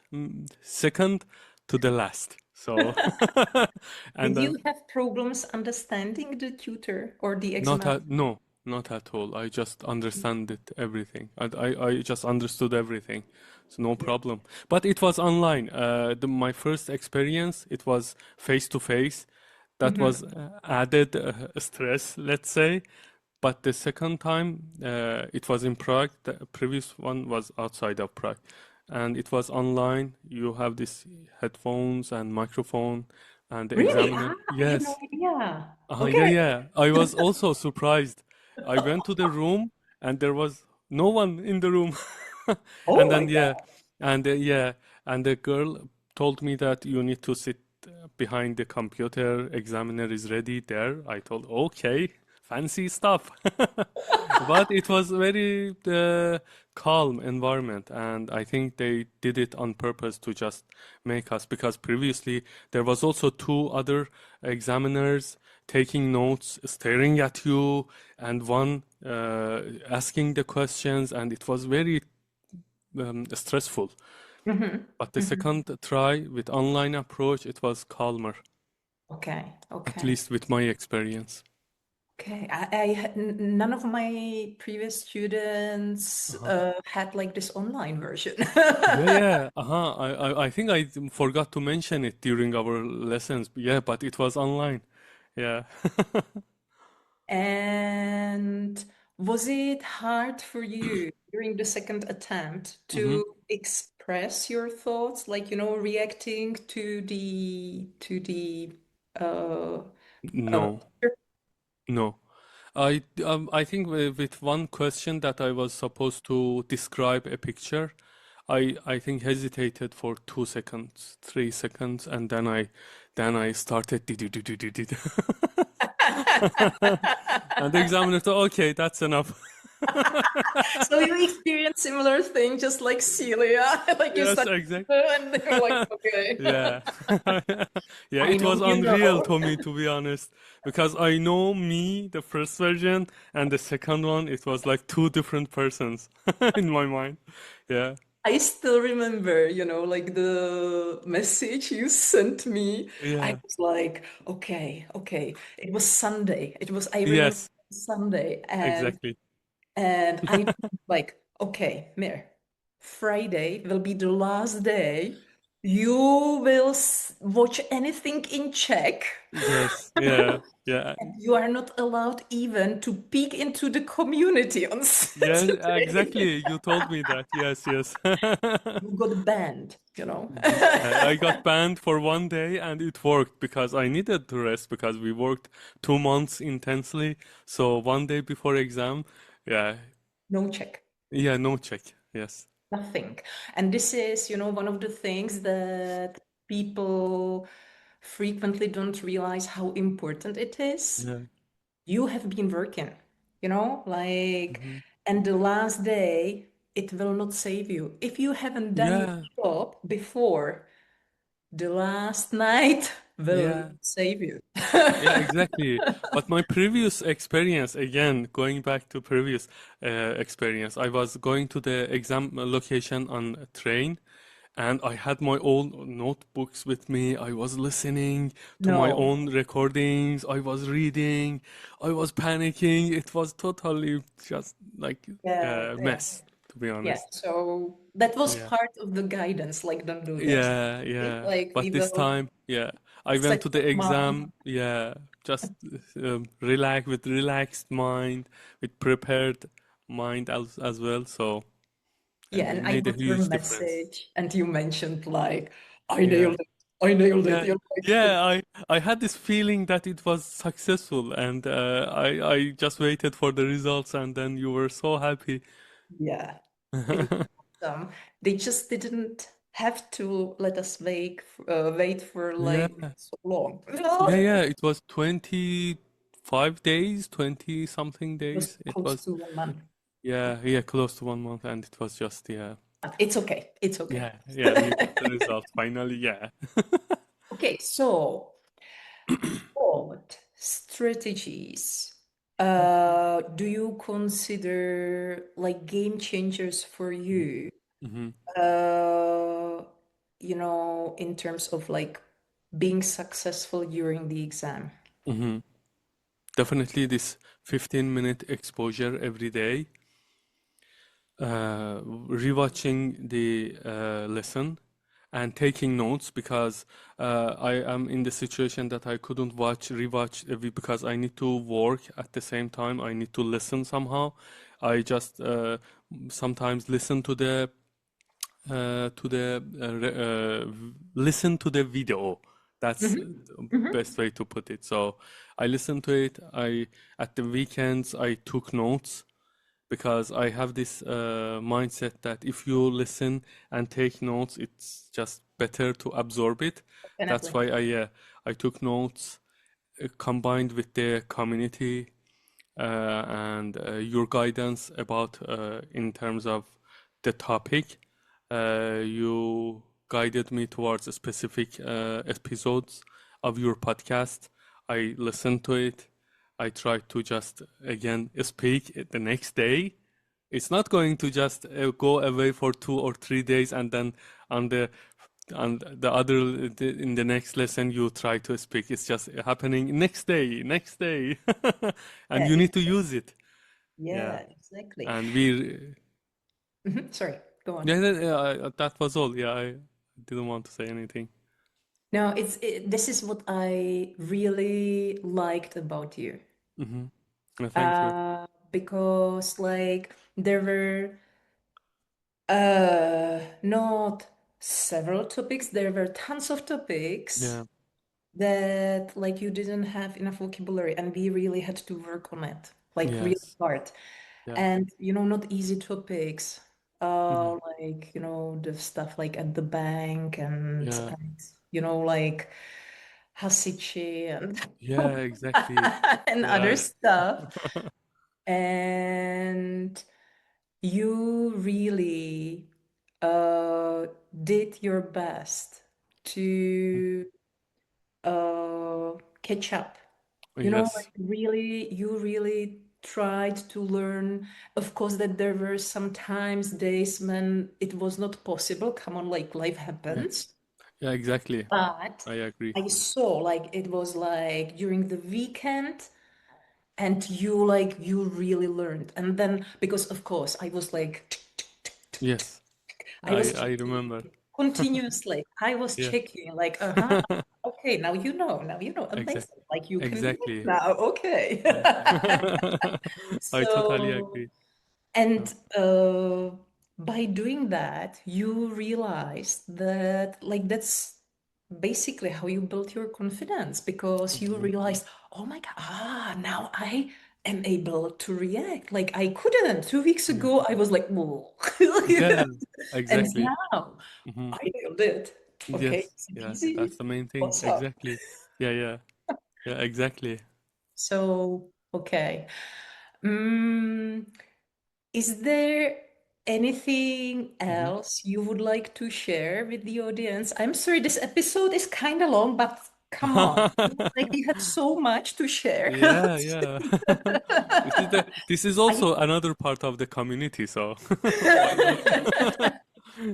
second to the last. So, and Did then you have problems understanding the tutor or the not examiner? at no, not at all. I just understand it everything. I just understood everything. So no Yeah. problem. But it was online. My first experience, it was face to face. That Hmm. was added stress, let's say. But the second time, it was in Prague. The previous one was outside of Prague, and it was online. You have this headphones and microphone, and the Really? examiner. I had no Yes, idea. yeah, Okay. yeah. I was also surprised. I went to the room and there was no one in the room. And Oh my then yeah, God. yeah, and the girl told me that you need to sit behind the computer. Examiner is ready there. I told, okay, fancy stuff. But it was very calm environment, and I think they did it on purpose to just make us, because previously there was also two other examiners taking notes, staring at you, and one asking the questions, and it was very stressful. Mhm. But the Mhm. second try with online approach, it was calmer, Okay, at okay. least with my experience. Okay, none of my previous students Uh-huh. had like this online version. Yeah, yeah. Uh-huh. I think I forgot to mention it during our lessons. Yeah, but it was online. Yeah. And was it hard for you during the second attempt hmm to express your thoughts, like, reacting to the uh, No, teacher? no. I think with one question that I was supposed to describe a picture, I think hesitated for 2 seconds, 3 seconds, and then I started did. And the examiner thought, okay, that's enough. So you experienced similar thing, just like Celia, like you Yes, started, exactly. and they were like, okay, Yeah. Yeah, I it know was you unreal know. to me, to be honest, because I know me, the first version, and the second one, it was like two different persons in my mind. Yeah. I still remember, like the message you sent me. I Yeah. was like, okay, okay. It was Sunday. I remember Yes, Sunday, exactly. and I like, okay, Mir, Friday will be the last day. You will watch anything in Czech. Yes. Yeah. Yeah. And you are not allowed even to peek into the community on Yes, Saturday. exactly. You told me that. Yes, yes. You got banned. Yeah, I got banned for one day and it worked because I needed to rest because we worked 2 months intensely. So one day before exam, yeah, No Czech, yeah, no check. Yes. nothing. And this is, one of the things that people frequently don't realize how important it is. Yeah. You have been working, like, hmm and the last day, it will not save you. If you haven't done your Yeah. job before, the last night will not Yeah. save you. Yeah, exactly. But my previous experience, again, going back to previous experience, I was going to the exam location on a train, and I had my own notebooks with me. I was listening to my No. own recordings. I was reading. I was panicking. It was totally just like Yeah, a yeah, mess, to be yeah. honest. So that was Yeah. part of the guidance, like don't do this. Yeah, yeah. Like we But this will time, yeah, I went set to your the mind. exam. Yeah, just relax with relaxed mind, with prepared mind as well. So Yeah, it and I made a got your huge difference. message, and you mentioned like, I Yeah, nailed it. I nailed it. yeah, You're like, yeah. I had this feeling that it was successful, and I just waited for the results, and then you were so happy. yeah, it was awesome. They just didn't have to let us wait for Yeah, like so long. yeah, yeah. It was 25 days, 20 something It was days. It close was. to 1 month. Yeah, yeah, close to 1 month, and it was just, yeah, But it's okay. It's okay. yeah, yeah. We got the result finally. Yeah. Okay, so what strategies do you consider like game changers for you? hmm Uh, in terms of like being successful during the exam. hmm Definitely this 15-minute exposure every day, rewatching the lesson and taking notes, because I am in the situation that I couldn't rewatch because I need to work at the same time. I need to listen somehow. I just sometimes listen listen to the video. That's Mhm, the mhm. best way to put it. So I listened to it. I At the weekends I took notes, because I have this mindset that if you listen and take notes, it's just better to absorb it. That's Definitely. why I took notes combined with the community and your guidance about in terms of the topic. You guided me towards specific episodes of your podcast. I listened to it. I tried to just again speak it the next day. It's not going to just go away for 2 or 3 days and then on the other in the next lesson you try to speak. It's just happening next day, and Yeah, you need to use it. Yeah, yeah, exactly. and we Sorry, go on. that was all. Yeah, I didn't want to say anything. No, this is what I really liked about you. Hmm. Thank you. Because like there were not several topics, there were tons of topics Yeah. that like you didn't have enough vocabulary and we really had to work on it, like really Yes. hard. Yeah. And not easy topics. Hmm. Like, the stuff like at the bank and, Yeah. like hasiči and Yeah. Exactly. and other Yeah. stuff. And you really did your best to catch up. Yes. Like really, you really tried to learn. Of course, that there were some times, days when it was not possible. Come on, like life Yeah. happens. Yeah. Exactly. But I agree. I saw like it was like during the weekend and you really learned. And then because of course I was like Yes. I was I checking remember. continuously. I was Yeah. checking like, okay, now you know, Exactly. amazing. Like you can do it Exactly. now. Okay. Yeah. I totally So, agree. Yeah. and by doing that, you realized that like that's basically how you built your confidence because you Mhm. realized, oh my God, now I am able to react. Like I couldn't 2 weeks Yeah. ago, I was like, whoa. Yeah. And Exactly. now Hmm. I nailed it. Okay, Yes. easy Yeah. peasy. That's the main thing. What's up? Exactly. Yeah. Yeah. Yeah. Exactly. So, okay. Mm, is there anything Hmm. else you would like to share with the audience? I'm sorry, this episode is kind of long, but come on. Like you had so much to share. Yeah. Yeah. This is I also another part of the community, so why not?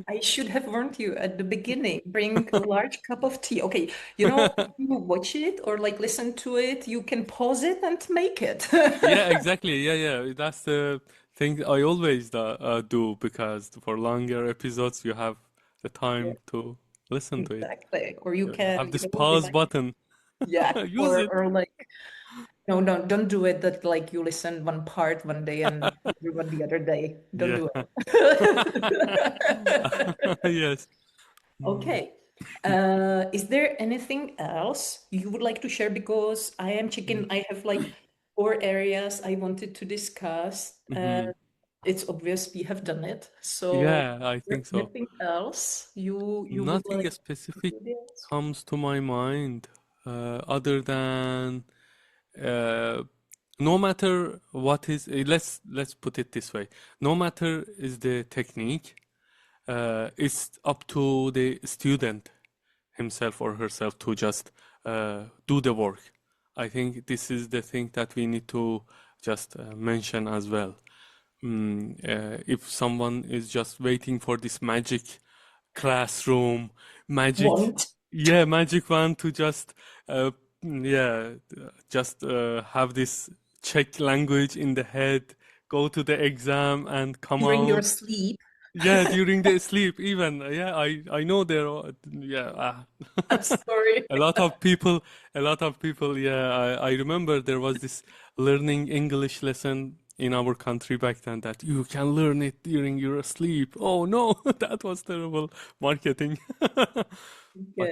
I should have warned you at the beginning. Bring a large cup of tea. Okay, if you watch it or like listen to it, you can pause it and make it. Yeah, exactly. Yeah, yeah. That's the thing I always do because for longer episodes you have the Yeah, time to listen to it. exactly. Or you You can, have this pause remind, button. yeah, Use or it. or like no, no, don't do it that like you listen one part one day and other one the other day. Don't Yeah. do it. Yes. Mm. Okay. Is there anything else you would like to share? Because I am checking, I have like 4 areas I wanted to discuss. Hmm. It's obvious we have done it. So, Yeah, I is there think so. anything else you would Nothing like to specific do this? comes to my mind other than uh, no matter what is let's put it this way. No matter is the technique, it's up to the student himself or herself to just do the work. I think this is the thing that we need to just mention as well. If someone is just waiting for this magic classroom, magic, Want? yeah, magic one to just, yeah, just have this Czech language in the head, go to the exam and come During your out. sleep. Yeah, during the sleep, even. Yeah, I know there are, yeah, I'm sorry. a lot of people, yeah, I remember there was this learning English lesson in our country back then that you can learn it during your sleep. Oh no, that was terrible marketing. But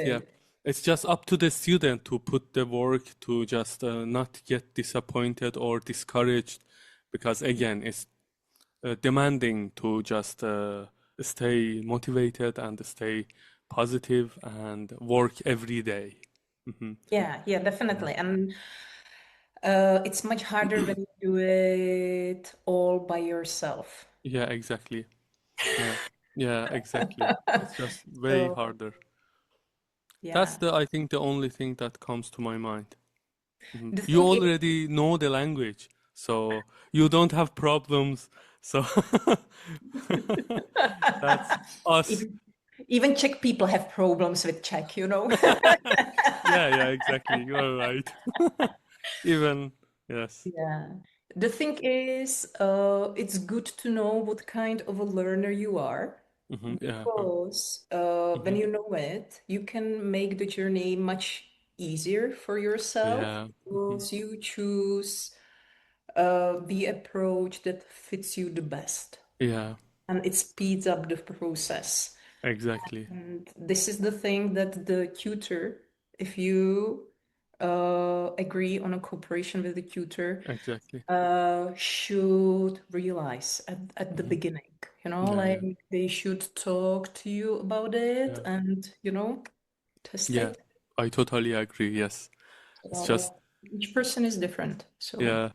yeah, Good. it's just up to the student to put the work to just not get disappointed or discouraged because again, it's demanding to just stay motivated and stay positive and work every day. Mhm. Yeah, Yeah. definitely. And it's much harder when you do it all by yourself. Yeah, exactly. Yeah. Yeah, exactly. It's just way So, harder. That's yeah. I think the only thing that comes to my mind. Mhm. The You thing is, already know the language, so you don't have problems. So that's us. even, even Czech people have problems with Czech, you know? Yeah, yeah, exactly. You are right. Even, yes. Yeah. The thing is, it's good to know what kind of a learner you are Yeah. because when Mhm. you know it, you can make the journey much easier for yourself Yeah. because you choose the approach that fits you the best Yeah, and it speeds up the process. exactly. And this is the thing that the tutor, if you agree on a cooperation with the tutor, Exactly. should realize at the Hmm. beginning, Yeah, like yeah. they should talk to you about it Yeah. and, test Yeah. it. I totally agree. Yes. It's just, So each person is different. So, yeah.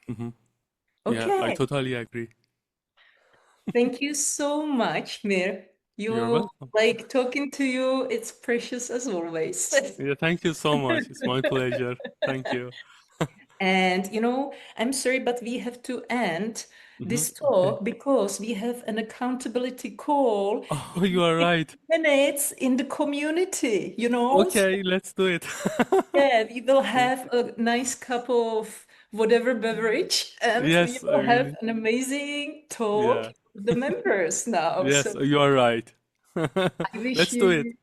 Hmm. Yeah, I okay. totally agree. Thank you so much, Mir. You're You welcome. like talking to you, it's precious as always. Yeah, thank you so much. It's my pleasure. Thank you. And I'm sorry, but we have to end Hmm. this Okay. talk because we have an accountability call Oh, in you are 15 right. minutes in the community. So, Okay, let's do it. yeah, we will Yeah. have a nice cup of whatever beverage and we Yes, will have really. an amazing talk Yeah. with the members now. Yes, So you are right. I wish Let's do it. you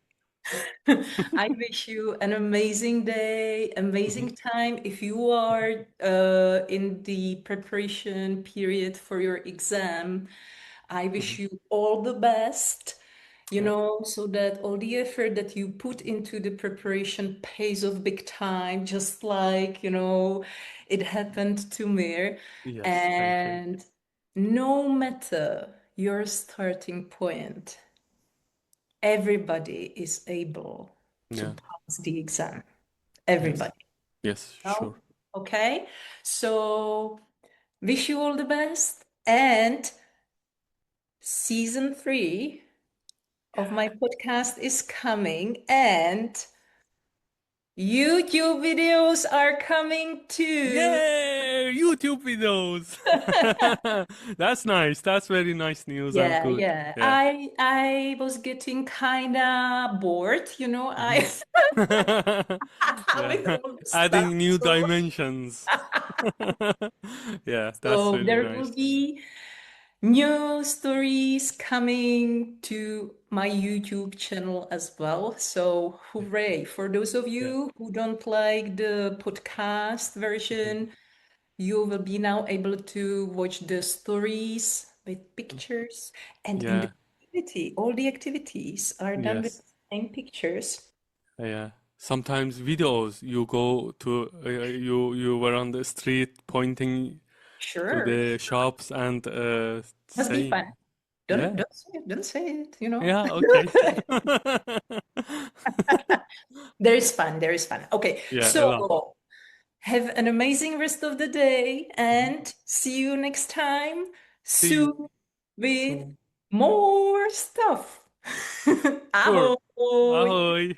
I wish you an amazing day, Hmm. amazing time. If you are in the preparation period for your exam, I Hmm. wish you all the best, Yeah. so that all the effort that you put into the preparation pays off big time, just like, it happened to Mir. Yes, thank you. And no matter your starting point, everybody is able to Yeah. pass the exam. Yes. Everybody. Yes, Oh, sure. okay. So wish you all the best. And season 3 of my podcast is coming, and YouTube videos are coming too. Yay! YouTube videos. That's nice. That's very nice news and Yeah, good. yeah. Yeah. I was getting kinda bored, Hmm. Yeah. with all the stuff. Adding new So dimensions. Yeah, that's So really there will nice. be new stories coming to my YouTube channel as well. So hooray. For those of Yeah. you who don't like the podcast Mhm. version, you will be now able to watch the stories with pictures. And in the Yeah. activity, all the activities are done with Yes. the same pictures. Yeah. Sometimes videos you go to you were on the street pointing to Sure. the shops and Must be saying, fun. Don't yeah. don't say it, don't say it. Yeah, okay. There is fun. There is fun. Okay, Yeah, a lot. so have an amazing rest of the day Mhm. and see you next time See you soon with soon. more stuff. Sure. Ahoj! Ahoy.